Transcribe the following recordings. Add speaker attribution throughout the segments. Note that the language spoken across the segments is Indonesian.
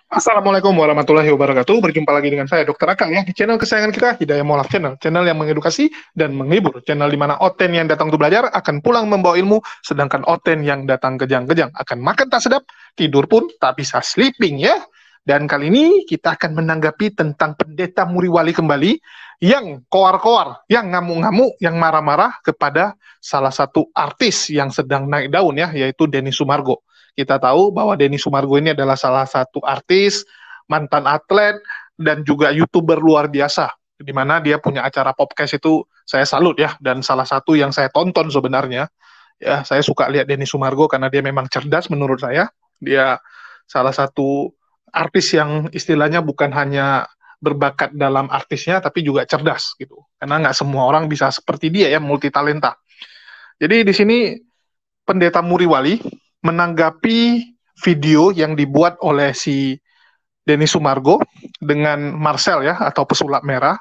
Speaker 1: Assalamualaikum warahmatullahi wabarakatuh. Berjumpa lagi dengan saya, Dr. Akang, ya, di channel kesayangan kita, Hidayah Molaf Channel. Channel yang mengedukasi dan menghibur. Channel di mana Oten yang datang untuk belajar akan pulang membawa ilmu, sedangkan Oten yang datang kejang-kejang akan makan tak sedap, tidur pun tak bisa sleeping, ya. Dan kali ini kita akan menanggapi tentang pendeta Muriwali kembali, yang koar-koar, yang ngamuk-ngamuk, yang marah-marah kepada salah satu artis yang sedang naik daun, ya, yaitu Denny Sumargo. Kita tahu bahwa Denny Sumargo ini adalah salah satu artis, mantan atlet, dan juga YouTuber luar biasa. Di mana dia punya acara podcast itu saya salut, ya. Dan salah satu yang saya tonton sebenarnya, ya, saya suka lihat Denny Sumargo karena dia memang cerdas menurut saya. Dia salah satu artis yang istilahnya bukan hanya berbakat dalam artisnya, tapi juga cerdas gitu. Karena nggak semua orang bisa seperti dia, ya, multi talenta. Jadi di sini Pendeta Muriwali menanggapi video yang dibuat oleh si Denny Sumargo dengan Marcel, ya, atau pesulap merah.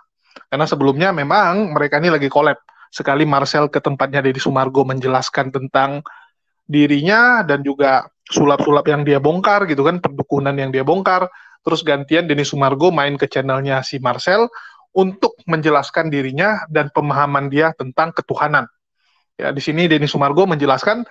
Speaker 1: Karena sebelumnya memang mereka ini lagi collab. Sekali Marcel ke tempatnya Denny Sumargo menjelaskan tentang dirinya dan juga sulap-sulap yang dia bongkar gitu kan, perdukunan yang dia bongkar. Terus gantian Denny Sumargo main ke channelnya si Marcel untuk menjelaskan dirinya dan pemahaman dia tentang ketuhanan. Ya, di sini Denny Sumargo menjelaskan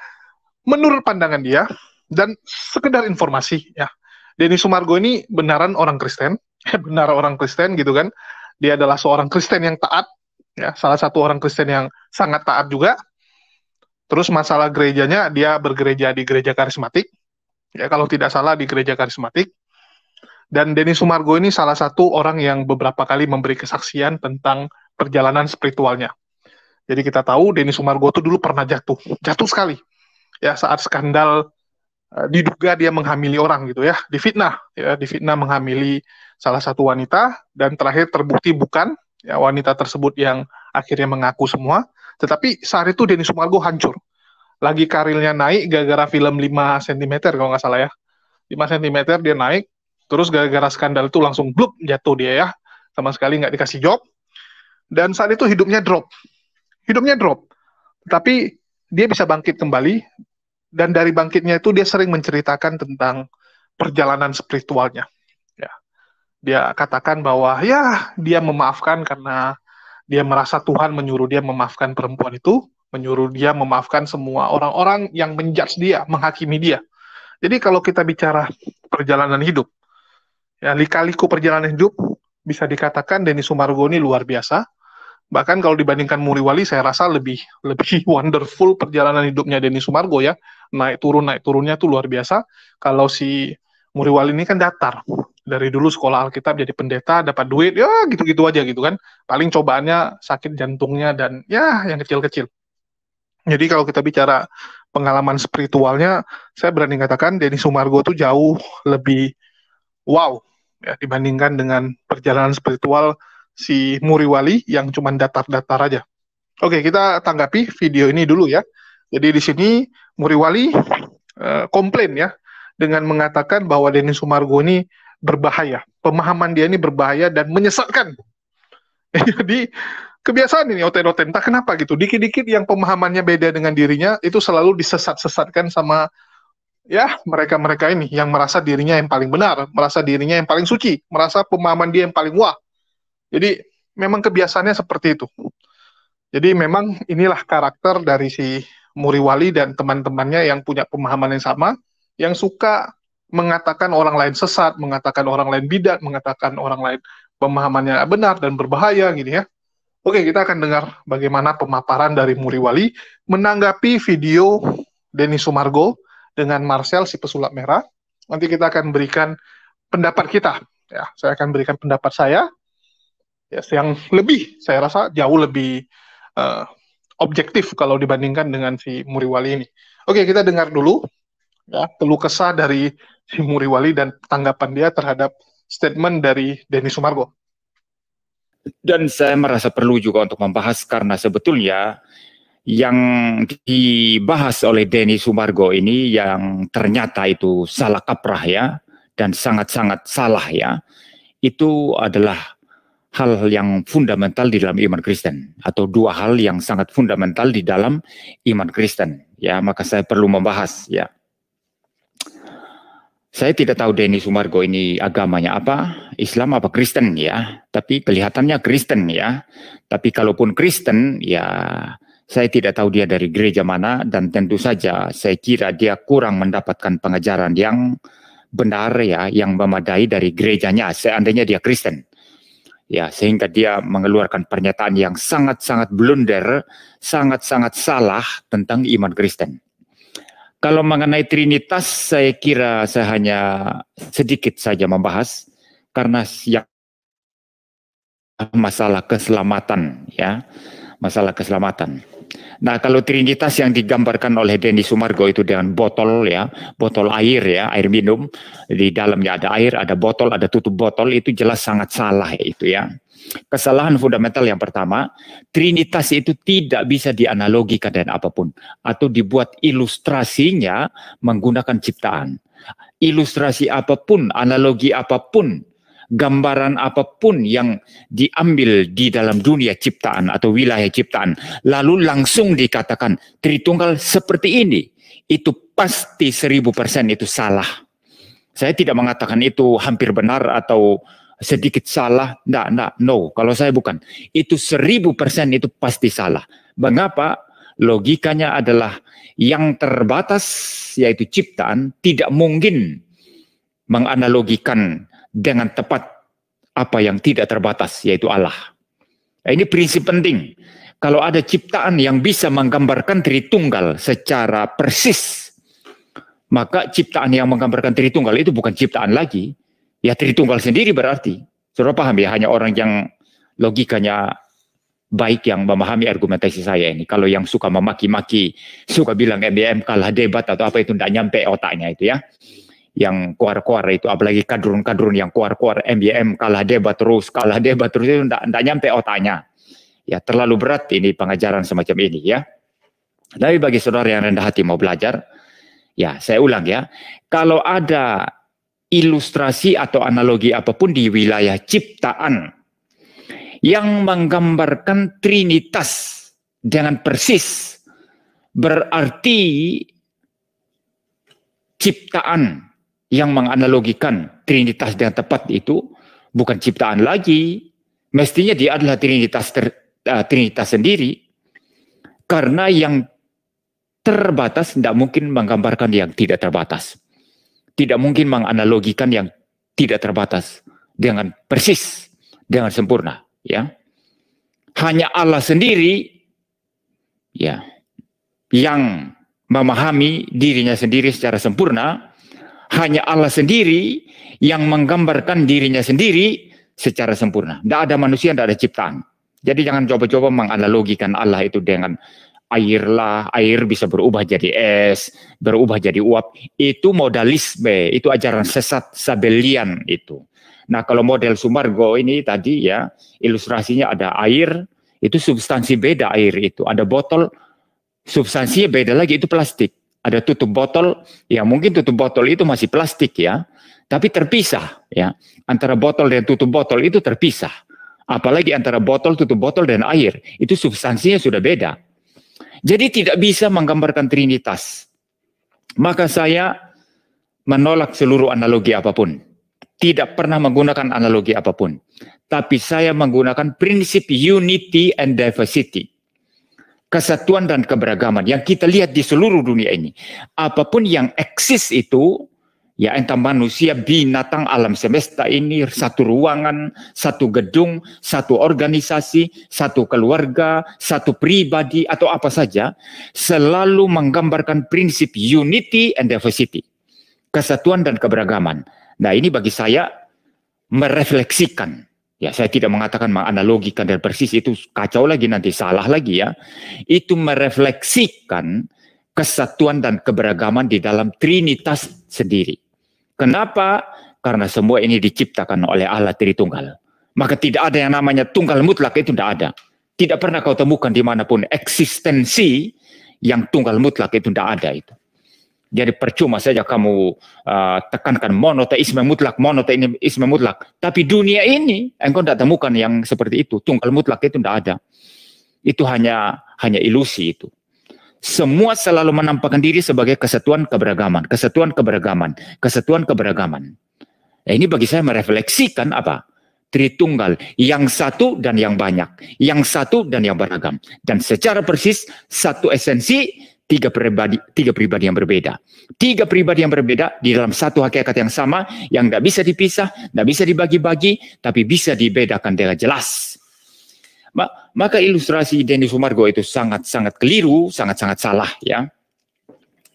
Speaker 1: menurut pandangan dia dan sekedar informasi, ya. Denny Sumargo ini benaran orang Kristen, benar orang Kristen gitu kan. Dia adalah seorang Kristen yang taat, ya, salah satu orang Kristen yang sangat taat juga. Terus masalah gerejanya, dia bergereja di gereja karismatik, ya, kalau tidak salah di gereja karismatik. Dan Denny Sumargo ini salah satu orang yang beberapa kali memberi kesaksian tentang perjalanan spiritualnya. Jadi kita tahu Denny Sumargo itu dulu pernah jatuh sekali, ya, saat skandal diduga dia menghamili orang gitu, ya, difitnah menghamili salah satu wanita, dan terakhir terbukti bukan, ya, wanita tersebut yang akhirnya mengaku semua. Tetapi saat itu Denny Sumargo hancur, lagi karirnya naik gara-gara film 5 cm kalau nggak salah, ya, 5 cm dia naik, terus gara-gara skandal itu langsung bluk jatuh dia, ya, sama sekali nggak dikasih job, dan saat itu hidupnya drop, tapi dia bisa bangkit kembali. Dan dari bangkitnya itu dia sering menceritakan tentang perjalanan spiritualnya. Ya, dia katakan bahwa, ya, dia memaafkan karena dia merasa Tuhan menyuruh dia memaafkan perempuan itu, menyuruh dia memaafkan semua orang-orang yang menjudge dia, menghakimi dia. Jadi kalau kita bicara perjalanan hidup, ya, lika-liku perjalanan hidup, bisa dikatakan Denny Sumargo ini luar biasa. Bahkan kalau dibandingkan Muriwali, saya rasa lebih wonderful perjalanan hidupnya Denny Sumargo, ya. Naik turunnya tuh luar biasa. Kalau si Muriwali ini kan datar. Dari dulu sekolah Alkitab jadi pendeta, dapat duit, ya gitu-gitu aja gitu kan. Paling cobaannya sakit jantungnya dan ya yang kecil-kecil. Jadi kalau kita bicara pengalaman spiritualnya, saya berani katakan Denny Sumargo tuh jauh lebih wow, ya, dibandingkan dengan perjalanan spiritual si Muriwali yang cuma datar-datar aja. Oke, kita tanggapi video ini dulu, ya. Jadi di sini Muriwali komplain, ya, dengan mengatakan bahwa Denny Sumargo ini berbahaya. Pemahaman dia ini berbahaya dan menyesatkan. Jadi kebiasaan ini oten-oten, entah kenapa gitu. Dikit-dikit yang pemahamannya beda dengan dirinya itu selalu disesat-sesatkan sama, ya, mereka-mereka ini yang merasa dirinya yang paling benar, merasa dirinya yang paling suci, merasa pemahaman dia yang paling wah. Jadi memang kebiasaannya seperti itu. Jadi memang inilah karakter dari si Muriwali dan teman-temannya yang punya pemahaman yang sama, yang suka mengatakan orang lain sesat, mengatakan orang lain bidat, mengatakan orang lain pemahamannya benar dan berbahaya, gini, ya. Oke, kita akan dengar bagaimana pemaparan dari Muriwali menanggapi video Denny Sumargo dengan Marcel si pesulap merah. Nanti kita akan berikan pendapat kita. Ya, saya akan berikan pendapat saya, ya, yang lebih, saya rasa jauh lebih objektif kalau dibandingkan dengan si Muriwali ini. Oke, kita dengar dulu, ya, keluh kesah dari si Muriwali dan tanggapan dia terhadap statement dari Denny Sumargo.
Speaker 2: Dan saya merasa perlu juga untuk membahas karena sebetulnya yang dibahas oleh Denny Sumargo ini yang ternyata itu salah kaprah, ya, dan sangat-sangat salah, ya, itu adalah hal yang fundamental di dalam iman Kristen, atau dua hal yang sangat fundamental di dalam iman Kristen, ya. Maka saya perlu membahas, ya. Saya tidak tahu Denny Sumargo ini agamanya apa, Islam apa Kristen ya. Tapi kelihatannya Kristen ya. Tapi kalaupun Kristen ya saya tidak tahu dia dari gereja mana, dan tentu saja saya kira dia kurang mendapatkan pengajaran yang benar ya, yang memadai dari gerejanya seandainya dia Kristen. Ya, sehingga dia mengeluarkan pernyataan yang sangat-sangat blunder, sangat-sangat salah tentang iman Kristen. Kalau mengenai Trinitas, saya kira saya hanya sedikit saja membahas karena yang masalah keselamatan ya, masalah keselamatan. Nah, kalau Trinitas yang digambarkan oleh Denny Sumargo itu dengan botol ya, botol air ya, air minum, di dalamnya ada air, ada botol, ada tutup botol, itu jelas sangat salah itu ya. Kesalahan fundamental yang pertama, Trinitas itu tidak bisa dianalogikan dengan apapun atau dibuat ilustrasinya menggunakan ciptaan. Ilustrasi apapun, analogi apapun, gambaran apapun yang diambil di dalam dunia ciptaan atau wilayah ciptaan, lalu langsung dikatakan Tritunggal seperti ini, itu pasti 1000% itu salah. Saya tidak mengatakan itu hampir benar atau sedikit salah, no. Kalau saya bukan, itu 1000% itu pasti salah. Mengapa? Logikanya adalah yang terbatas, yaitu ciptaan, tidak mungkin menganalogikan dengan tepat apa yang tidak terbatas, yaitu Allah. Nah, ini prinsip penting. Kalau ada ciptaan yang bisa menggambarkan Tritunggal secara persis, maka ciptaan yang menggambarkan Tritunggal itu bukan ciptaan lagi, ya Tritunggal sendiri berarti. Saudara paham ya, hanya orang yang logikanya baik yang memahami argumentasi saya ini. Kalau yang suka memaki-maki, suka bilang MBM kalah debat atau apa, itu tidak nyampe otaknya itu ya. Yang kuar-kuar itu, apalagi kadrun-kadrun yang kuar-kuar MBM kalah debat terus itu tidak nyampe otaknya. Ya, terlalu berat ini pengajaran semacam ini ya. Tapi bagi saudara yang rendah hati mau belajar, ya saya ulang ya, kalau ada ilustrasi atau analogi apapun di wilayah ciptaan yang menggambarkan Trinitas dengan persis, berarti ciptaan yang menganalogikan Trinitas dengan tepat itu bukan ciptaan lagi. Mestinya dia adalah Trinitas sendiri. Karena yang terbatas tidak mungkin menggambarkan yang tidak terbatas. Tidak mungkin menganalogikan yang tidak terbatas dengan persis, dengan sempurna. Ya, hanya Allah sendiri ya yang memahami dirinya sendiri secara sempurna. Hanya Allah sendiri yang menggambarkan dirinya sendiri secara sempurna. Tidak ada manusia, tidak ada ciptaan. Jadi jangan coba-coba menganalogikan Allah itu dengan air lah. Air bisa berubah jadi es, berubah jadi uap. Itu modalisme, itu ajaran sesat Sabellian itu. Nah, kalau model Sumargo ini tadi ya, ilustrasinya ada air, itu substansi beda air itu. Ada botol, substansinya beda lagi, itu plastik. Ada tutup botol, ya mungkin tutup botol itu masih plastik ya, tapi terpisah ya. Antara botol dan tutup botol itu terpisah. Apalagi antara botol, tutup botol dan air, itu substansinya sudah beda. Jadi tidak bisa menggambarkan Trinitas. Maka saya menolak seluruh analogi apapun. Tidak pernah menggunakan analogi apapun. Tapi saya menggunakan prinsip unity and diversity. Kesatuan dan keberagaman yang kita lihat di seluruh dunia ini. Apapun yang eksis itu, ya entah manusia, binatang, alam semesta ini, satu ruangan, satu gedung, satu organisasi, satu keluarga, satu pribadi, atau apa saja, selalu menggambarkan prinsip unity and diversity. Kesatuan dan keberagaman. Nah, ini bagi saya merefleksikan. Ya, saya tidak mengatakan menganalogikan dan persis, itu kacau lagi, nanti salah lagi ya. Itu merefleksikan kesatuan dan keberagaman di dalam Trinitas sendiri. Kenapa? Karena semua ini diciptakan oleh Allah Tritunggal. Maka tidak ada yang namanya tunggal mutlak, itu tidak ada. Tidak pernah kau temukan dimanapun eksistensi yang tunggal mutlak, itu tidak ada itu. Jadi percuma saja kamu tekankan monoteisme mutlak, Tapi dunia ini engkau tidak temukan yang seperti itu. Tunggal mutlak itu tidak ada. Itu hanya ilusi itu. semua selalu menampakkan diri sebagai kesatuan keberagaman, kesatuan keberagaman, kesatuan keberagaman. Ini bagi saya merefleksikan apa? Tritunggal, yang satu dan yang banyak, yang satu dan yang beragam. Dan secara persis, satu esensi, tiga pribadi yang berbeda. Tiga pribadi yang berbeda di dalam satu hakikat yang sama, yang tidak bisa dipisah, tidak bisa dibagi-bagi, tapi bisa dibedakan dengan jelas. Maka ilustrasi Denny Sumargo itu sangat-sangat keliru, sangat-sangat salah, ya.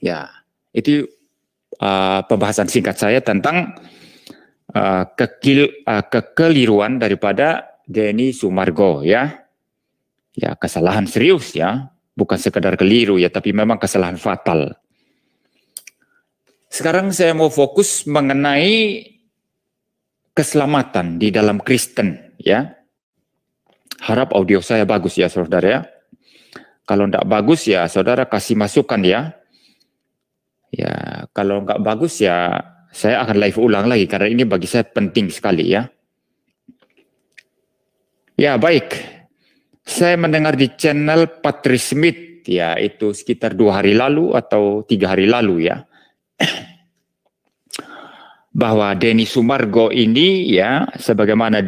Speaker 2: Ya, itu pembahasan singkat saya tentang kekeliruan daripada Denny Sumargo, ya. Ya, kesalahan serius, ya. Bukan sekedar keliru, ya, tapi memang kesalahan fatal. Sekarang saya mau fokus mengenai keselamatan di dalam Kristen, ya. Harap audio saya bagus ya saudara ya. Kalau tidak bagus ya saudara kasih masukan ya. Ya kalau nggak bagus ya saya akan live ulang lagi karena ini bagi saya penting sekali ya. Ya baik. Saya mendengar di channel Patrice Smith ya itu sekitar 2 hari lalu atau 3 hari lalu ya. Bahwa Denny Sumargo ini ya sebagaimana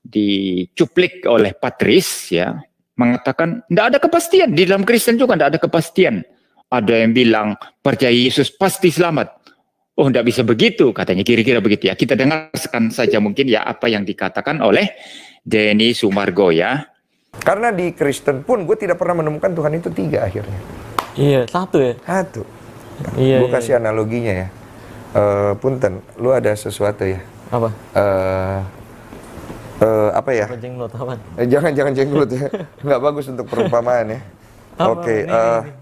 Speaker 2: dicuplik oleh Patrice ya mengatakan tidak ada kepastian di dalam Kristen juga tidak ada kepastian. Ada yang bilang percaya Yesus pasti selamat. Oh tidak bisa begitu katanya kira-kira begitu ya. Kita dengarkan saja mungkin ya apa yang dikatakan oleh Denny Sumargo ya.
Speaker 3: Karena di Kristen pun gue tidak pernah menemukan Tuhan itu 3 akhirnya.
Speaker 4: Iya 1 ya.
Speaker 3: 1.
Speaker 4: Iya.
Speaker 3: Gue kasih analoginya ya. Punten, lu ada sesuatu ya.
Speaker 4: Apa?
Speaker 3: Apa ya?
Speaker 4: Jenglot apaan?
Speaker 3: Jangan jenglot ya. Nggak bagus untuk perumpamaan ya. Oke,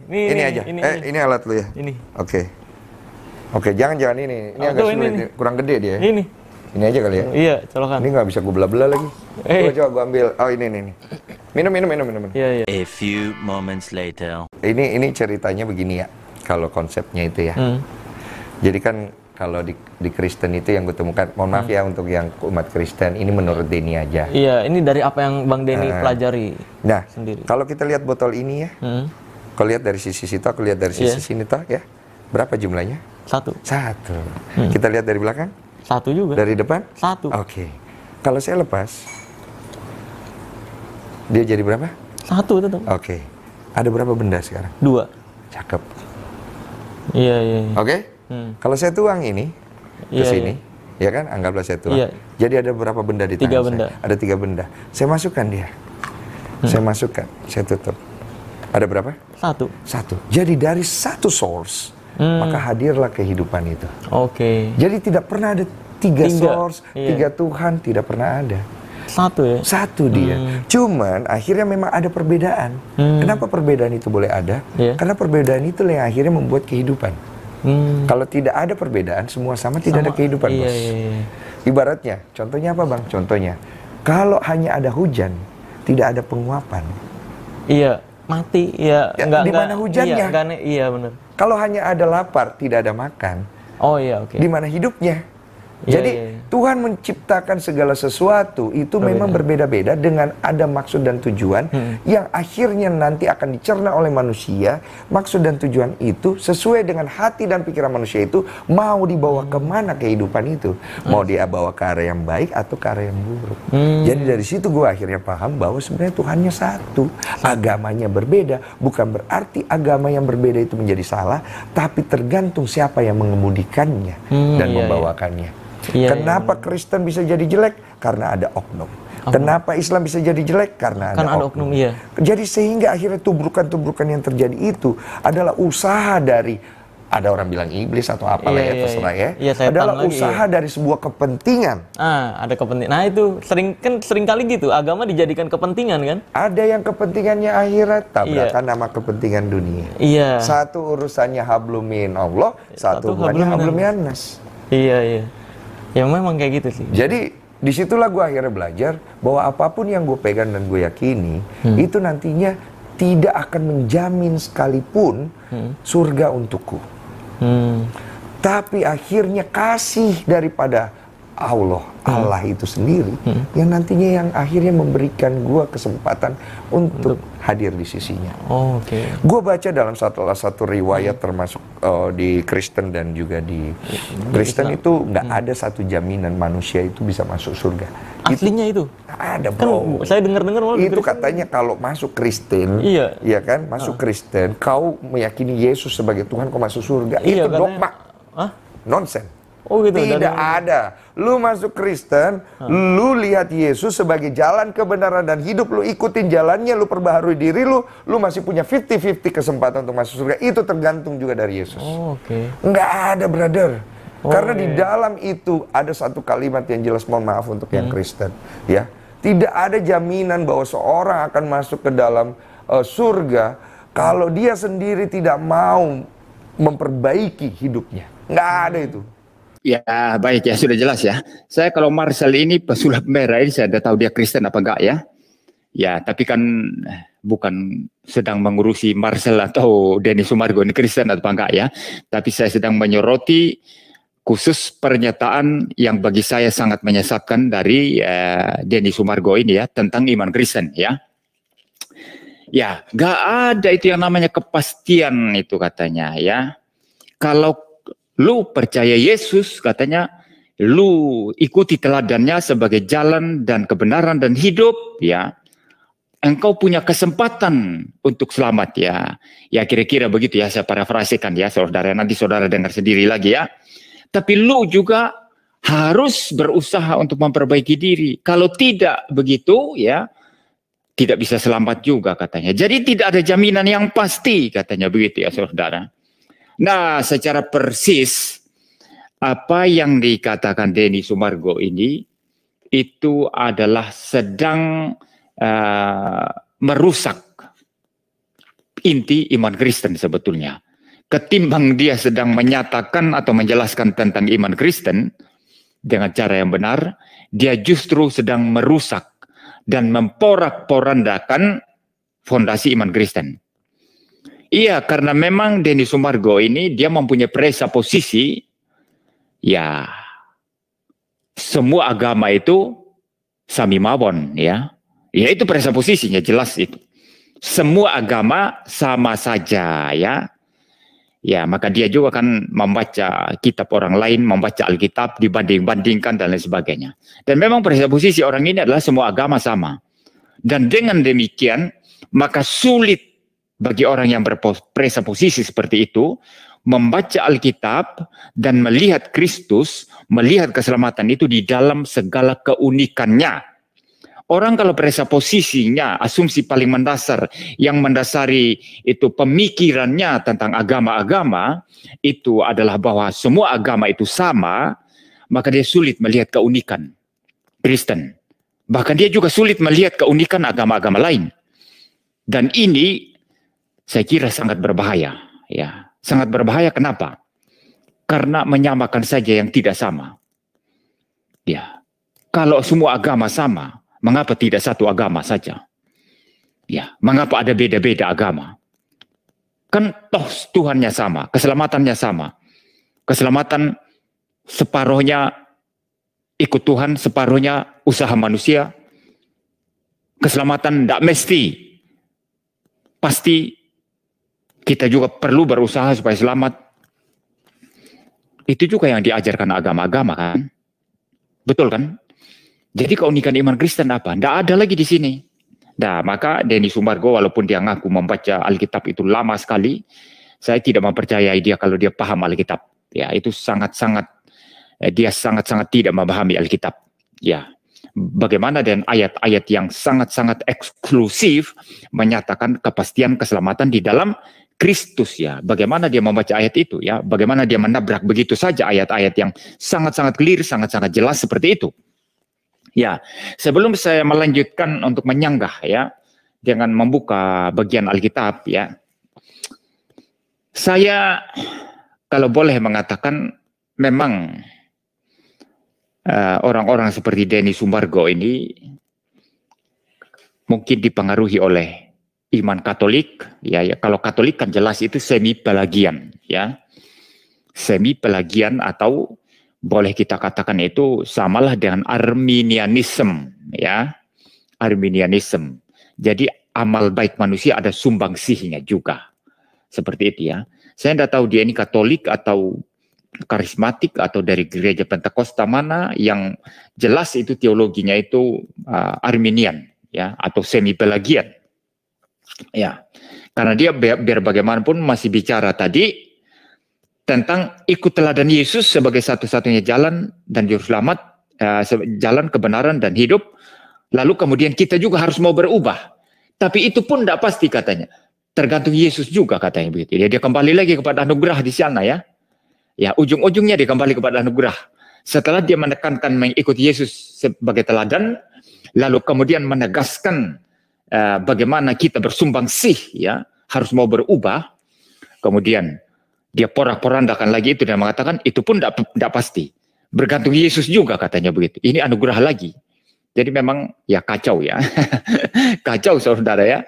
Speaker 3: ini aja. Ini alat lu ya.
Speaker 4: Ini.
Speaker 3: Oke, jangan ini. Ini agak sulit. Ini. Kurang gede dia. Ini aja kali ya.
Speaker 4: Iya, colokan.
Speaker 3: Ini nggak bisa gue belah-belah lagi. Coba gue ambil. Oh ini. Minum.
Speaker 4: Iya.
Speaker 5: A few moments later.
Speaker 3: Ini ceritanya begini ya. Kalau konsepnya itu ya. Jadi kan kalau di Kristen itu yang gue temukan, mohon maaf ya untuk yang umat Kristen, ini menurut Denny aja.
Speaker 4: Iya, ini dari apa yang Bang Denny pelajari sendiri.
Speaker 3: Kalau kita lihat botol ini ya, kalau lihat dari sisi situ, aku lihat dari sisi sini toh ya, berapa jumlahnya?
Speaker 4: 1.
Speaker 3: Kita lihat dari belakang?
Speaker 4: 1 juga.
Speaker 3: Dari depan?
Speaker 4: 1.
Speaker 3: Oke. Kalau saya lepas, dia jadi berapa?
Speaker 4: 1 tetap.
Speaker 3: Oke. Ada berapa benda sekarang?
Speaker 4: 2.
Speaker 3: Cakep.
Speaker 4: Iya.
Speaker 3: Oke? Kalau saya tuang ini ke sini, ya kan? Anggaplah saya tuang.
Speaker 4: Iya.
Speaker 3: Jadi ada berapa benda di tangan
Speaker 4: 3 benda.
Speaker 3: saya? Ada 3 benda. Saya masukkan dia. Saya masukkan. Saya tutup. Ada berapa?
Speaker 4: 1.
Speaker 3: Jadi dari satu source, maka hadirlah kehidupan itu.
Speaker 4: Oke.
Speaker 3: Jadi tidak pernah ada 3 source, 3 Tuhan, tidak pernah ada.
Speaker 4: 1 ya?
Speaker 3: 1 dia. Cuman akhirnya memang ada perbedaan. Kenapa perbedaan itu boleh ada? Karena perbedaan itu yang akhirnya membuat kehidupan. Kalau tidak ada perbedaan, semua sama, tidak ada kehidupan, bos.
Speaker 4: Iya.
Speaker 3: Ibaratnya, contohnya apa bang? Contohnya, kalau hanya ada hujan, tidak ada penguapan.
Speaker 4: Iya, mati. Iya,
Speaker 3: di mana hujannya?
Speaker 4: Iya, benar.
Speaker 3: Kalau hanya ada lapar, tidak ada makan.
Speaker 4: Oh iya, oke.
Speaker 3: Di mana hidupnya? Jadi Tuhan menciptakan segala sesuatu itu memang berbeda-beda dengan ada maksud dan tujuan yang akhirnya nanti akan dicerna oleh manusia. Maksud dan tujuan itu sesuai dengan hati dan pikiran manusia itu mau dibawa kemana kehidupan itu. Mau dia bawa ke arah yang baik atau ke arah yang buruk. Jadi dari situ gue akhirnya paham bahwa sebenarnya Tuhannya satu. Agamanya berbeda. Bukan berarti agama yang berbeda itu menjadi salah. Tapi tergantung siapa yang mengemudikannya dan membawakannya. Kenapa Kristen bisa jadi jelek? Karena ada oknum. Kenapa Islam bisa jadi jelek? Karena ada oknum. Jadi sehingga akhirnya tubrukan-tubrukan yang terjadi itu adalah usaha dari, ada orang bilang iblis atau apalah ya terserah ya. Adalah usaha dari sebuah kepentingan.
Speaker 4: Ada kepentingan. Nah itu sering kali gitu. Agama dijadikan kepentingan kan?
Speaker 3: Ada yang kepentingannya akhirat, tabrakan nama kepentingan dunia. Satu urusannya hablumin Allah, satu hubungannya hablumin nas.
Speaker 4: Iya. Ya memang kayak gitu sih.
Speaker 3: Jadi disitulah gue akhirnya belajar bahwa apapun yang gue pegang dan gue yakini itu nantinya tidak akan menjamin sekalipun surga untukku. Tapi akhirnya kasih daripada Allah itu sendiri yang nantinya yang akhirnya memberikan gue kesempatan untuk hadir di sisinya. Gue baca dalam salah satu riwayat termasuk di Kristen dan juga di Kristen itu nggak ada satu jaminan manusia itu bisa masuk surga.
Speaker 4: Aslinya itu?
Speaker 3: Ada, bro.
Speaker 4: Kan saya dengar-dengar
Speaker 3: itu katanya kalau masuk Kristen, iya kan, masuk Kristen, kau meyakini Yesus sebagai Tuhan, kau masuk surga. Itu dogma, nonsen. Gitu, tidak ada. Lu masuk Kristen, lu lihat Yesus sebagai jalan kebenaran dan hidup, lu ikutin jalannya, lu perbaharui diri lu masih punya 50-50 kesempatan untuk masuk surga. Itu tergantung juga dari Yesus. Nggak ada, brother. Karena di dalam itu ada satu kalimat yang jelas, mohon maaf untuk yang Kristen, ya. Tidak ada jaminan bahwa seorang akan masuk ke dalam surga kalau dia sendiri tidak mau memperbaiki hidupnya. Nggak ada itu.
Speaker 2: Ya, baik ya, sudah jelas ya. Saya kalau Marcel ini pesulap merah ini saya tidak tahu dia Kristen apa enggak ya. Ya, tapi kan bukan sedang mengurusi Marcel atau Denny Sumargo ini Kristen atau enggak ya. Tapi saya sedang menyoroti khusus pernyataan yang bagi saya sangat menyesatkan dari Denny Sumargo ini ya, tentang iman Kristen ya. Ya, enggak ada itu yang namanya kepastian itu katanya ya. Kalau lu percaya Yesus, katanya, lu ikuti teladannya sebagai jalan dan kebenaran dan hidup, ya. Engkau punya kesempatan untuk selamat, ya. Ya kira-kira begitu ya, saya parafrasekan ya, saudara. Nanti saudara dengar sendiri lagi ya. Tapi lu juga harus berusaha untuk memperbaiki diri. Kalau tidak begitu, ya, tidak bisa selamat juga katanya. Jadi tidak ada jaminan yang pasti, katanya begitu ya, saudara. Nah, secara persis apa yang dikatakan Denny Sumargo ini itu adalah sedang merusak inti iman Kristen sebetulnya. Ketimbang dia sedang menyatakan atau menjelaskan tentang iman Kristen dengan cara yang benar, dia justru sedang merusak dan memporak-porandakan fondasi iman Kristen. Iya, karena memang Denny Sumargo ini dia mempunyai presupposisi, ya semua agama itu sami mawon, ya. Ya itu presupposisinya jelas itu. Semua agama sama saja, ya. Ya, maka dia juga kan membaca kitab orang lain, membaca Alkitab, dibanding-bandingkan dan lain sebagainya. Dan memang presupposisi orang ini adalah semua agama sama. Dan dengan demikian, maka sulit bagi orang yang berpresupposisi seperti itu membaca Alkitab dan melihat Kristus, melihat keselamatan itu di dalam segala keunikannya. Orang kalau presupposisinya, asumsi paling mendasar yang mendasari itu pemikirannya tentang agama-agama itu adalah bahwa semua agama itu sama, maka dia sulit melihat keunikan Kristen. Bahkan dia juga sulit melihat keunikan agama-agama lain. Dan ini saya kira sangat berbahaya, ya. Sangat berbahaya kenapa? Karena menyamakan saja yang tidak sama. Ya. Kalau semua agama sama, mengapa tidak satu agama saja? Ya, mengapa ada beda-beda agama? Kan toh Tuhannya sama, keselamatannya sama. Keselamatan separuhnya ikut Tuhan, separuhnya usaha manusia. Keselamatan tidak mesti. Pasti kita juga perlu berusaha supaya selamat. Itu juga yang diajarkan agama-agama kan. Betul kan? Jadi keunikan iman Kristen apa? Tidak ada lagi di sini. Nah, maka Denny Sumargo walaupun dia ngaku membaca Alkitab itu lama sekali, saya tidak mempercayai dia kalau dia paham Alkitab. Ya, itu dia sangat-sangat tidak memahami Alkitab. Ya. Bagaimana dengan ayat-ayat yang sangat-sangat eksklusif menyatakan kepastian keselamatan di dalam Kristus ya. Bagaimana dia membaca ayat itu ya? Bagaimana dia menabrak begitu saja ayat-ayat yang sangat-sangat clear, sangat-sangat jelas seperti itu. Ya, sebelum saya melanjutkan untuk menyanggah ya, dengan membuka bagian Alkitab ya. Saya kalau boleh mengatakan memang orang-orang seperti Denny Sumargo ini mungkin dipengaruhi oleh iman Katolik, ya, kalau Katolik kan jelas itu semi pelagian, ya, semi pelagian atau boleh kita katakan itu samalah dengan Arminianism, ya. Arminianism. Jadi amal baik manusia ada sumbangsihnya juga. Seperti itu ya. Saya tidak tahu dia ini Katolik atau karismatik atau dari gereja Pentakosta mana, yang jelas itu teologinya itu Arminian ya, atau semi Pelagian. Ya. Karena dia biar bagaimanapun masih bicara tadi tentang ikut teladan Yesus sebagai satu-satunya jalan dan juru selamat, jalan kebenaran dan hidup. Lalu kemudian kita juga harus mau berubah. Tapi itu pun tidak pasti katanya. Tergantung Yesus juga katanya begitu. Dia kembali lagi kepada anugerah di sana ya. Ya, ujung-ujungnya dia kembali kepada anugerah. Setelah dia menekankan mengikuti Yesus sebagai teladan, lalu kemudian menegaskan bagaimana kita bersumbangsi ya, harus mau berubah. Kemudian dia porak-porandakan lagi itu dan mengatakan itu pun tidak pasti. Bergantung Yesus juga katanya begitu. Ini anugerah lagi. Jadi memang ya kacau ya. Kacau saudara ya.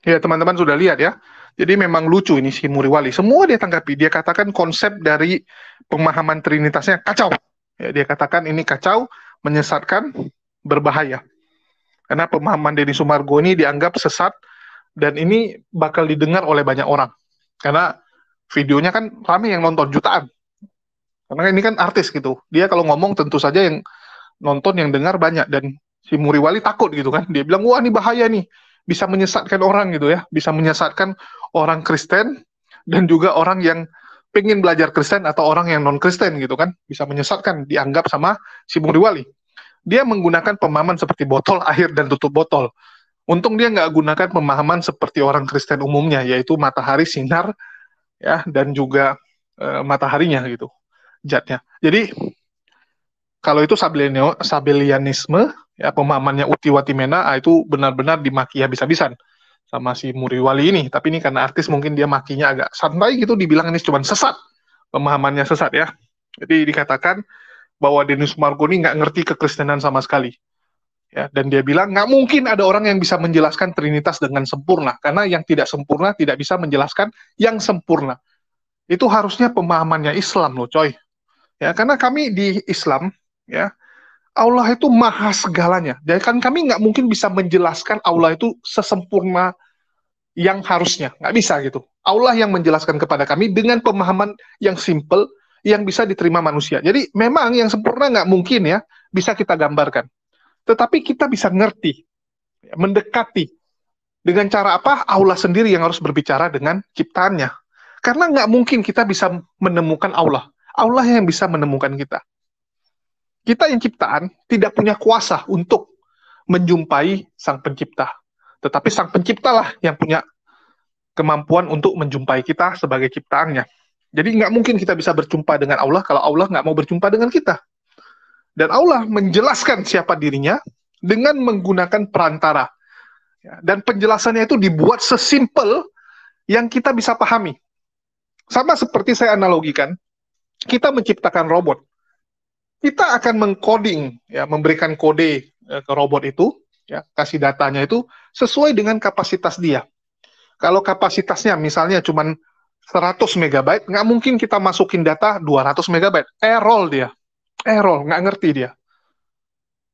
Speaker 1: Ya teman-teman sudah lihat ya. Jadi memang lucu ini si Muriwali. Semua dia tanggapi. Dia katakan konsep dari pemahaman Trinitasnya kacau. Ya, dia katakan ini kacau, menyesatkan, berbahaya. Karena pemahaman Denny Sumargo ini dianggap sesat dan ini bakal didengar oleh banyak orang. Karena videonya kan ramai yang nonton jutaan. Karena ini kan artis gitu. Dia kalau ngomong tentu saja yang nonton, yang dengar banyak. Dan si Muriwali takut gitu kan. Dia bilang, wah ini bahaya nih. Bisa menyesatkan orang gitu ya. Bisa menyesatkan orang Kristen dan juga orang yang pengen belajar Kristen atau orang yang non-Kristen gitu kan. Bisa menyesatkan, dianggap sama si Muriwali. Dia menggunakan pemahaman seperti botol air dan tutup botol. Untung dia nggak gunakan pemahaman seperti orang Kristen umumnya, yaitu matahari, sinar, ya, dan juga mataharinya gitu, zatnya. Jadi kalau itu Sabellianisme, ya, pemahamannya Uti Watimena, itu benar-benar dimaki habis-habisan sama si Muriwali ini. Tapi ini karena artis mungkin dia makinya agak santai gitu, dibilang ini cuma sesat, pemahamannya sesat ya. Jadi dikatakan bahwa Denny Sumargo ini nggak ngerti kekristenan sama sekali. Ya, dan dia bilang nggak mungkin ada orang yang bisa menjelaskan Trinitas dengan sempurna, karena yang tidak sempurna tidak bisa menjelaskan yang sempurna. Itu harusnya pemahamannya Islam loh, coy. Ya, karena kami di Islam, ya, Allah itu maha segalanya. Jadi kan kami nggak mungkin bisa menjelaskan Allah itu sesempurna yang harusnya, nggak bisa gitu. Allah yang menjelaskan kepada kami dengan pemahaman yang simple, yang bisa diterima manusia. Jadi memang yang sempurna nggak mungkin ya bisa kita gambarkan. Tetapi kita bisa ngerti, mendekati. Dengan cara apa? Allah sendiri yang harus berbicara dengan ciptaannya. Karena nggak mungkin kita bisa menemukan Allah. Allah yang bisa menemukan kita. Kita yang ciptaan tidak punya kuasa untuk menjumpai Sang Pencipta. Tetapi Sang Penciptalah yang punya kemampuan untuk menjumpai kita sebagai ciptaannya. Jadi nggak mungkin kita bisa berjumpa dengan Allah kalau Allah nggak mau berjumpa dengan kita. Dan Allah menjelaskan siapa dirinya dengan menggunakan perantara. Dan penjelasannya itu dibuat sesimpel yang kita bisa pahami. Sama seperti saya analogikan, kita menciptakan robot. Kita akan mengcoding, ya, memberikan kode ke robot itu, ya, kasih datanya itu sesuai dengan kapasitas dia. Kalau kapasitasnya misalnya cuma 100 megabyte, nggak mungkin kita masukin data 200 megabyte. Error dia. Error, nggak ngerti dia.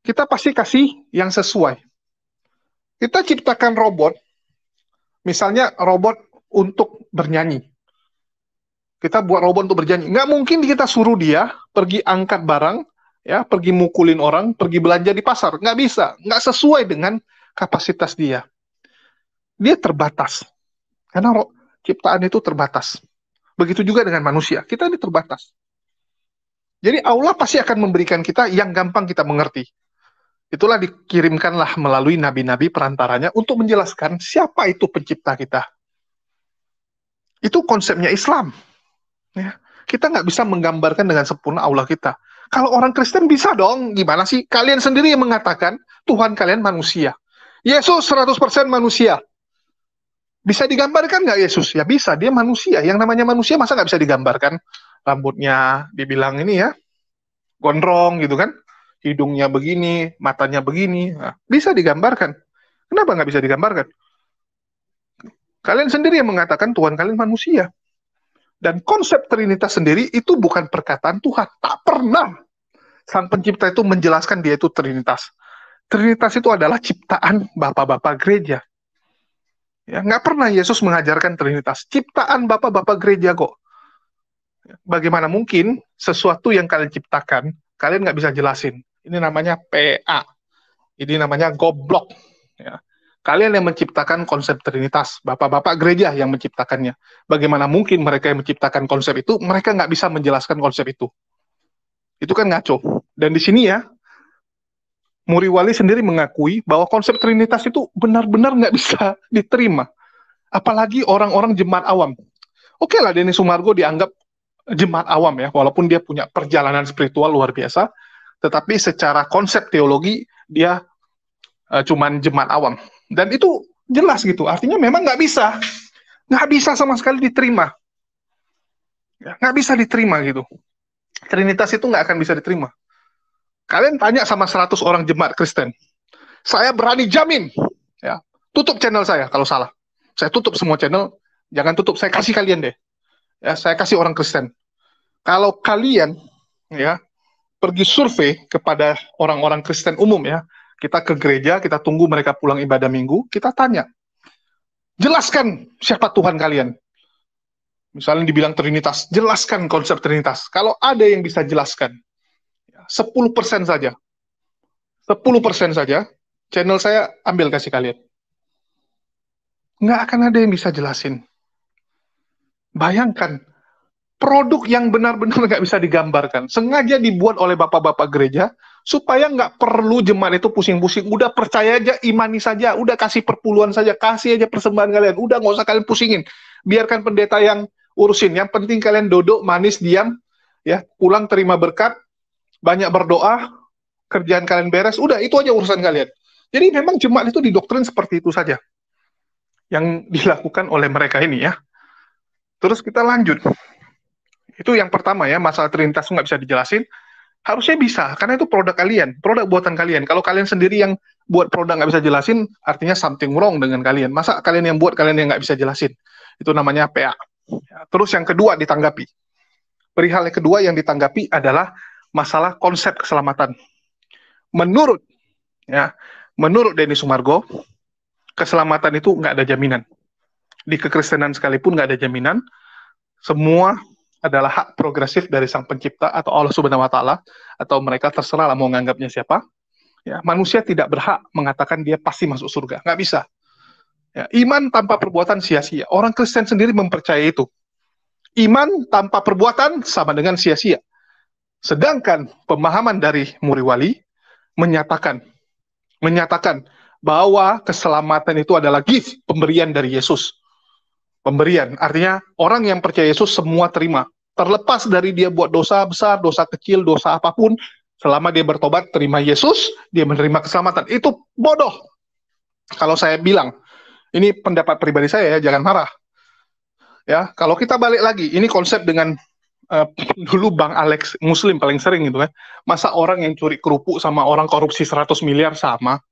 Speaker 1: Kita pasti kasih yang sesuai. Kita ciptakan robot, misalnya robot untuk bernyanyi. Kita buat robot untuk bernyanyi. Nggak mungkin kita suruh dia pergi angkat barang, ya, pergi mukulin orang, pergi belanja di pasar. Nggak bisa. Nggak sesuai dengan kapasitas dia. Dia terbatas. Karena ciptaan itu terbatas. Begitu juga dengan manusia. Kita ini terbatas. Jadi Allah pasti akan memberikan kita yang gampang kita mengerti. Itulah dikirimkanlah melalui nabi-nabi perantaranya untuk menjelaskan siapa itu pencipta kita. Itu konsepnya Islam. Ya. Kita nggak bisa menggambarkan dengan sempurna Allah kita. Kalau orang Kristen bisa dong, gimana sih? Kalian sendiri yang mengatakan Tuhan kalian manusia. Yesus 100% manusia. Bisa digambarkan nggak Yesus? Ya bisa, dia manusia. Yang namanya manusia masa nggak bisa digambarkan? Rambutnya dibilang ini ya, gondrong gitu kan, hidungnya begini, matanya begini, nah, bisa digambarkan. Kenapa nggak bisa digambarkan? Kalian sendiri yang mengatakan Tuhan kalian manusia. Dan konsep Trinitas sendiri itu bukan perkataan Tuhan. Tak pernah Sang Pencipta itu menjelaskan dia itu Trinitas. Trinitas itu adalah ciptaan bapak-bapak gereja. Ya, nggak pernah Yesus mengajarkan Trinitas. Ciptaan bapak-bapak gereja kok. Bagaimana mungkin sesuatu yang kalian ciptakan, kalian nggak bisa jelasin. Ini namanya PA. Ini namanya goblok. Ya. Kalian yang menciptakan konsep Trinitas, bapak-bapak gereja yang menciptakannya. Bagaimana mungkin mereka yang menciptakan konsep itu, mereka nggak bisa menjelaskan konsep itu. Itu kan ngaco. Dan di sini ya, Muriwali sendiri mengakui bahwa konsep Trinitas itu benar-benar nggak bisa diterima. Apalagi orang-orang jemaat awam. Oke lah, Denny Sumargo dianggap jemaat awam ya, walaupun dia punya perjalanan spiritual luar biasa, tetapi secara konsep teologi, dia cuman jemaat awam. Dan itu jelas gitu, artinya memang nggak bisa sama sekali diterima. Ya, nggak bisa diterima gitu. Trinitas itu nggak akan bisa diterima. Kalian tanya sama 100 orang jemaat Kristen, saya berani jamin, ya, tutup channel saya kalau salah. Saya tutup semua channel, jangan tutup, saya kasih kalian deh. Ya, saya kasih orang Kristen. Kalau kalian ya pergi survei kepada orang-orang Kristen umum ya, kita ke gereja, kita tunggu mereka pulang ibadah minggu, kita tanya, jelaskan siapa Tuhan kalian. Misalnya dibilang Trinitas, jelaskan konsep Trinitas. Kalau ada yang bisa jelaskan, 10% saja. 10% saja, channel saya ambil kasih kalian. Nggak akan ada yang bisa jelasin. Bayangkan, produk yang benar-benar nggak bisa digambarkan. Sengaja dibuat oleh bapak-bapak gereja, supaya nggak perlu jemaat itu pusing-pusing. Udah percaya aja, imani saja. Udah kasih perpuluhan saja. Kasih aja persembahan kalian. Udah nggak usah kalian pusingin. Biarkan pendeta yang urusin. Yang penting kalian duduk, manis, diam. Ya, pulang terima berkat. Banyak berdoa. Kerjaan kalian beres. Udah, itu aja urusan kalian. Jadi memang jemaat itu didoktrin seperti itu saja. Yang dilakukan oleh mereka ini ya. Terus kita lanjut. Itu yang pertama ya, masalah Trinitas nggak bisa dijelasin. Harusnya bisa, karena itu produk kalian, produk buatan kalian. Kalau kalian sendiri yang buat produk nggak bisa jelasin, artinya something wrong dengan kalian. Masa kalian yang buat, kalian yang nggak bisa jelasin? Itu namanya PA. Ya, terus yang kedua ditanggapi. Perihal yang kedua yang ditanggapi adalah masalah konsep keselamatan. Menurut Denny Sumargo, keselamatan itu nggak ada jaminan. Di kekristenan sekalipun nggak ada jaminan. Semua adalah hak progresif dari Sang Pencipta atau Allah Subhanahu wa Ta'ala, atau mereka terserah lah mau nganggapnya siapa. Ya, manusia tidak berhak mengatakan dia pasti masuk surga, nggak bisa. Ya, iman tanpa perbuatan sia-sia. Orang Kristen sendiri mempercayai itu. Iman tanpa perbuatan sama dengan sia-sia. Sedangkan pemahaman dari Muriwali menyatakan bahwa keselamatan itu adalah gift, pemberian dari Yesus. Pemberian, artinya orang yang percaya Yesus semua terima. Terlepas dari dia buat dosa besar, dosa kecil, dosa apapun, selama dia bertobat, terima Yesus, dia menerima keselamatan. Itu bodoh. Kalau saya bilang, ini pendapat pribadi saya ya, jangan marah. Ya, kalau kita balik lagi, ini konsep dengan dulu Bang Alex Muslim paling sering gitu kan. Masa orang yang curi kerupuk sama orang korupsi 100 miliar sama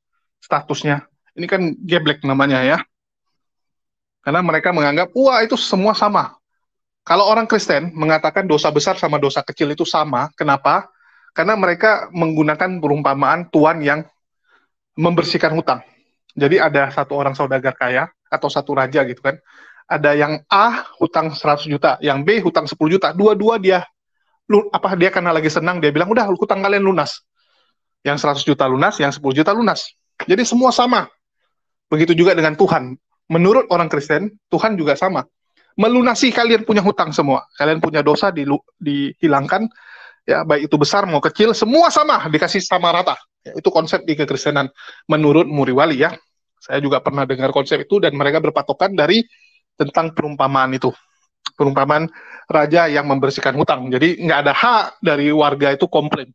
Speaker 1: statusnya. Ini kan geblek namanya ya. Karena mereka menganggap, wah itu semua sama. Kalau orang Kristen mengatakan dosa besar sama dosa kecil itu sama, kenapa? Karena mereka menggunakan perumpamaan Tuhan yang membersihkan hutang. Jadi ada satu orang saudagar kaya, atau satu raja gitu kan, ada yang A hutang 100 juta, yang B hutang 10 juta, dua-dua dia karena lagi senang, dia bilang, udah hutang kalian lunas. Yang 100 juta lunas, yang 10 juta lunas. Jadi semua sama. Begitu juga dengan Tuhan. Menurut orang Kristen, Tuhan juga sama. Melunasi kalian punya hutang semua. Kalian punya dosa dihilangkan, ya baik itu besar mau kecil, semua sama, dikasih sama rata. Ya, itu konsep di kekristenan menurut Muriwali ya. Saya juga pernah dengar konsep itu dan mereka berpatokan dari tentang perumpamaan itu. Perumpamaan raja yang membersihkan hutang. Jadi nggak ada hak dari warga itu komplain.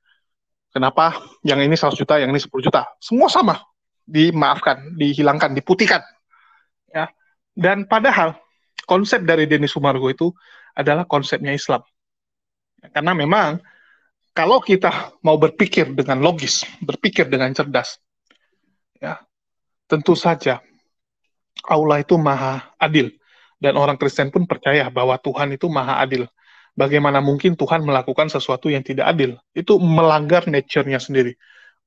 Speaker 1: Kenapa yang ini 100 juta, yang ini 10 juta. Semua sama. Dimaafkan, dihilangkan, diputihkan. Ya. Dan padahal konsep dari Denny Sumargo itu adalah konsepnya Islam. Karena memang kalau kita mau berpikir dengan logis, berpikir dengan cerdas, ya tentu saja Allah itu maha adil. Dan orang Kristen pun percaya bahwa Tuhan itu maha adil. Bagaimana mungkin Tuhan melakukan sesuatu yang tidak adil? Itu melanggar nature-nya sendiri.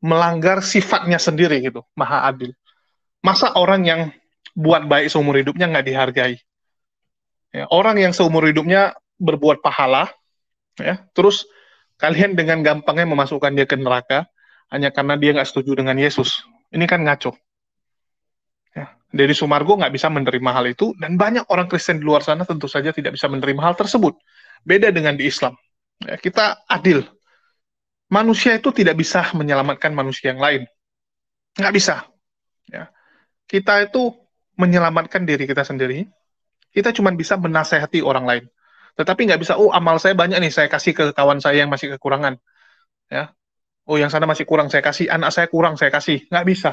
Speaker 1: Melanggar sifatnya sendiri gitu, maha adil. Masa orang yang buat baik seumur hidupnya nggak dihargai? Ya, orang yang seumur hidupnya berbuat pahala, ya, terus kalian dengan gampangnya memasukkan dia ke neraka, hanya karena dia nggak setuju dengan Yesus. Ini kan ngaco. Ya, Deddy Sumargo nggak bisa menerima hal itu, dan banyak orang Kristen di luar sana tentu saja tidak bisa menerima hal tersebut. Beda dengan di Islam. Ya, kita adil. Manusia itu tidak bisa menyelamatkan manusia yang lain. Nggak bisa. Ya. Kita itu menyelamatkan diri kita sendiri. Kita cuma bisa menasehati orang lain. Tetapi nggak bisa, oh amal saya banyak nih, saya kasih ke kawan saya yang masih kekurangan. Ya. Oh yang sana masih kurang, saya kasih. Anak saya kurang, saya kasih. Nggak bisa.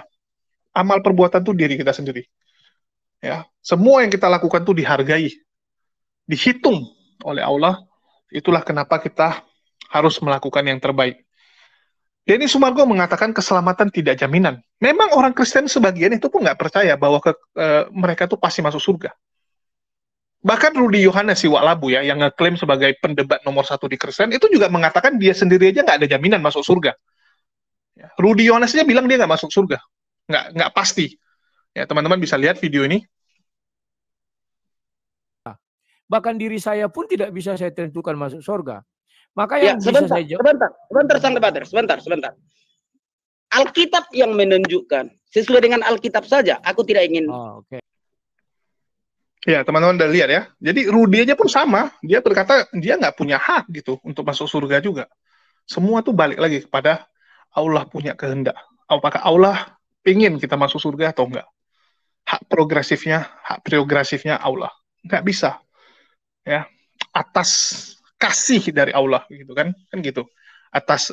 Speaker 1: Amal perbuatan itu diri kita sendiri. Ya. Semua yang kita lakukan itu dihargai. Dihitung oleh Allah. Itulah kenapa kita harus melakukan yang terbaik. Denny Sumargo mengatakan keselamatan tidak jaminan. Memang orang Kristen sebagian itu pun nggak percaya bahwa mereka itu pasti masuk surga. Bahkan Rudy Yohanes si Waklabu ya, yang ngeklaim sebagai pendebat nomor 1 di Kristen, itu juga mengatakan dia sendiri aja nggak ada jaminan masuk surga. Ya, Rudy Yohanes aja bilang dia nggak masuk surga. Nggak pasti. Ya, teman-teman bisa lihat video ini.
Speaker 6: Bahkan diri saya pun tidak bisa saya tentukan masuk surga. Maka
Speaker 7: Ya,
Speaker 6: yang bisa
Speaker 7: sebentar,
Speaker 6: saya jawab.
Speaker 7: sebentar. Alkitab yang menunjukkan sesuai dengan Alkitab saja. Aku tidak ingin.
Speaker 6: Oh, oke.
Speaker 1: Ya, teman-teman udah lihat ya. Jadi Rudy aja pun sama. Dia berkata dia nggak punya hak gitu untuk masuk surga juga. Semua tuh balik lagi kepada Allah punya kehendak. Apakah Allah ingin kita masuk surga atau enggak? Hak progresifnya Allah. Nggak bisa. Ya, atas kasih dari Allah gitu kan gitu. Atas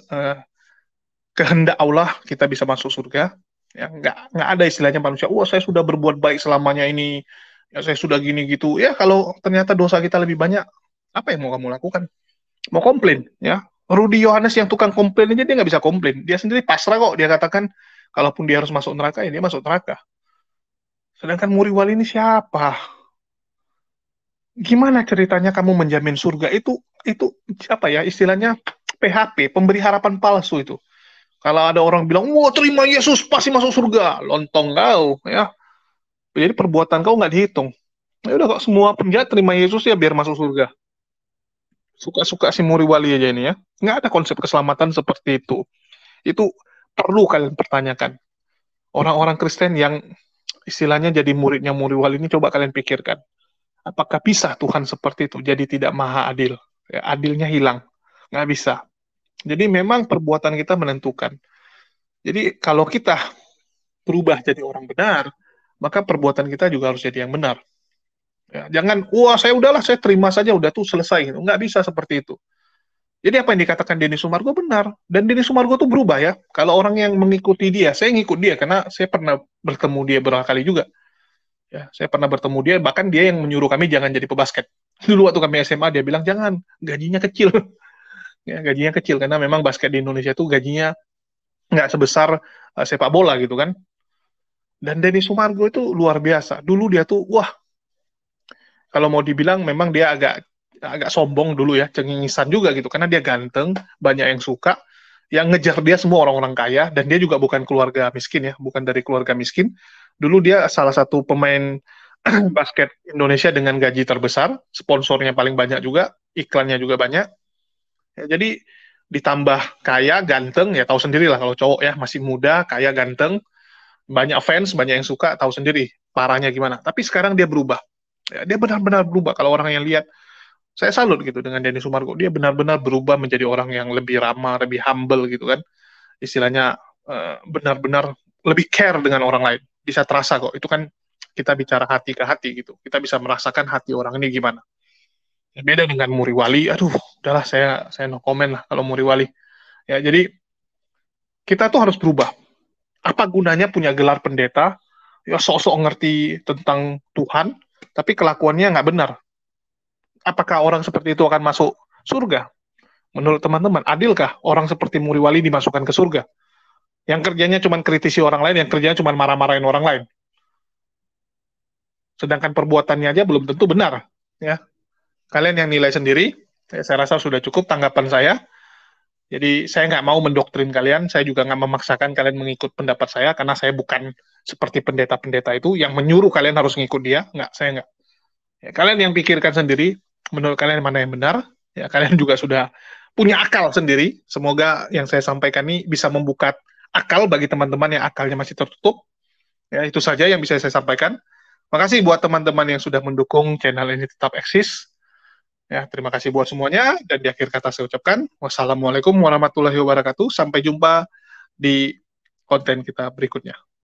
Speaker 1: kehendak Allah kita bisa masuk surga. Ya, nggak ada istilahnya manusia, wah saya sudah berbuat baik selamanya ini, ya saya sudah gini gitu. Ya kalau ternyata dosa kita lebih banyak, apa yang mau kamu lakukan? Mau komplain ya? Rudy Yohanes yang tukang komplain aja dia nggak bisa komplain. Dia sendiri pasrah kok. Dia katakan kalaupun dia harus masuk neraka ya dia masuk neraka. Sedangkan Muriwali ini siapa? Gimana ceritanya kamu menjamin surga? Itu apa ya istilahnya PHP, pemberi harapan palsu itu. Kalau ada orang bilang, wah terima Yesus pasti masuk surga, lontong kau, ya. Jadi perbuatan kau nggak dihitung. Ya udah kok semua penjahat terima Yesus ya biar masuk surga. Suka-suka si Muriwali aja ini ya. Nggak ada konsep keselamatan seperti itu. Itu perlu kalian pertanyakan. Orang-orang Kristen yang istilahnya jadi muridnya Muriwali ini coba kalian pikirkan. Apakah bisa Tuhan seperti itu? Jadi tidak maha adil. Ya, adilnya hilang. Nggak bisa. Jadi memang perbuatan kita menentukan. Jadi kalau kita berubah jadi orang benar, maka perbuatan kita juga harus jadi yang benar. Ya, jangan, wah saya udahlah, saya terima saja, udah tuh selesai. Nggak bisa seperti itu. Jadi apa yang dikatakan Denny Sumargo benar. Dan Denny Sumargo tuh berubah ya. Kalau orang yang mengikuti dia, saya ngikut dia karena saya pernah bertemu dia beberapa kali juga. Ya, saya pernah bertemu dia, bahkan dia yang menyuruh kami jangan jadi pebasket. Dulu waktu kami SMA, dia bilang, jangan, gajinya kecil. Ya, gajinya kecil, karena memang basket di Indonesia itu gajinya nggak sebesar sepak bola gitu kan. Dan Denny Sumargo itu luar biasa. Dulu dia tuh, wah, kalau mau dibilang memang dia agak sombong dulu ya, cengengisan juga gitu, karena dia ganteng, banyak yang suka, yang ngejar dia semua orang-orang kaya, dan dia juga bukan keluarga miskin ya, bukan dari keluarga miskin. Dulu dia salah satu pemain basket Indonesia dengan gaji terbesar, sponsornya paling banyak juga, iklannya juga banyak. Ya, jadi ditambah kaya, ganteng, ya tahu sendiri lah kalau cowok ya, masih muda, kaya, ganteng, banyak fans, banyak yang suka, tahu sendiri parahnya gimana. Tapi sekarang dia berubah. Ya, dia benar-benar berubah. Kalau orang yang lihat, saya salut gitu dengan Denny Sumargo. Dia benar-benar berubah menjadi orang yang lebih ramah, lebih humble gitu kan. Istilahnya benar-benar lebih care dengan orang lain. Bisa terasa kok. Itu kan kita bicara hati ke hati gitu. Kita bisa merasakan hati orang ini gimana. Ya, beda dengan Muriwali. Aduh, udahlah saya no comment lah kalau Muriwali. Ya, jadi kita tuh harus berubah. Apa gunanya punya gelar pendeta, ya sok-sok ngerti tentang Tuhan, tapi kelakuannya nggak benar. Apakah orang seperti itu akan masuk surga? Menurut teman-teman, adilkah orang seperti Muriwali dimasukkan ke surga? Yang kerjanya cuma kritisi orang lain, yang kerjanya cuma marah-marahin orang lain. sedangkan perbuatannya aja belum tentu benar. Ya, kalian yang nilai sendiri. Saya rasa sudah cukup tanggapan saya. Jadi saya nggak mau mendoktrin kalian, saya juga nggak memaksakan kalian mengikut pendapat saya, karena saya bukan seperti pendeta-pendeta itu yang menyuruh kalian harus ngikut dia. Nggak, saya nggak. Ya, kalian yang pikirkan sendiri, menurut kalian mana yang benar. Ya, kalian juga sudah punya akal sendiri. Semoga yang saya sampaikan ini bisa membuka akal bagi teman-teman yang akalnya masih tertutup. Ya, itu saja yang bisa saya sampaikan. Makasih buat teman-teman yang sudah mendukung channel ini tetap eksis. Ya, terima kasih buat semuanya, dan di akhir kata saya ucapkan wassalamualaikum warahmatullahi wabarakatuh. Sampai jumpa di konten kita berikutnya.